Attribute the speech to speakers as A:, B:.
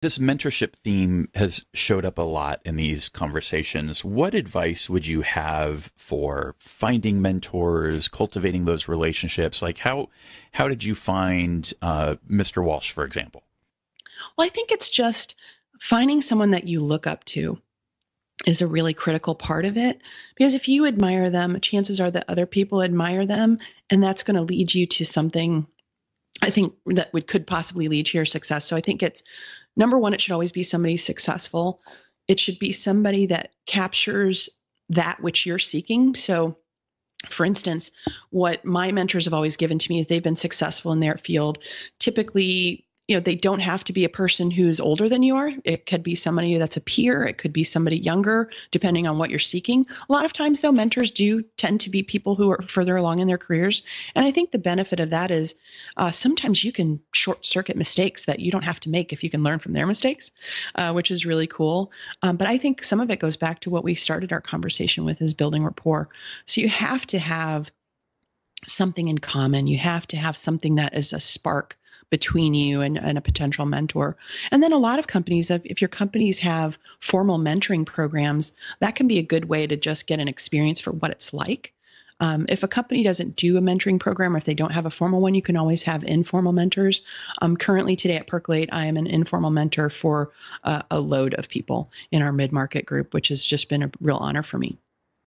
A: This mentorship theme has showed up a lot in these conversations. What advice would you have for finding mentors, cultivating those relationships? Like how did you find Mr. Walsh, for example?
B: Well, I think it's just finding someone that you look up to is a really critical part of it. Because if you admire them, chances are that other people admire them, and that's going to lead you to something I think that could possibly lead to your success. So I think it's number one, it should always be somebody successful. It should be somebody that captures that which you're seeking. So for instance, what my mentors have always given to me is they've been successful in their field. Typically, they don't have to be a person who's older than you are. It could be somebody that's a peer. It could be somebody younger, depending on what you're seeking. A lot of times, though, mentors do tend to be people who are further along in their careers. And I think the benefit of that is sometimes you can short circuit mistakes that you don't have to make if you can learn from their mistakes, which is really cool. But I think some of it goes back to what we started our conversation with, is building rapport. So you have to have something in common. You have to have something that is a spark between you and a potential mentor. And then a lot of companies, if your companies have formal mentoring programs, that can be a good way to just get an experience for what it's like. If a company doesn't do a mentoring program, or if they don't have a formal one, you can always have informal mentors. Currently today at Percolate, I am an informal mentor for a load of people in our mid-market group, which has just been a real honor for me.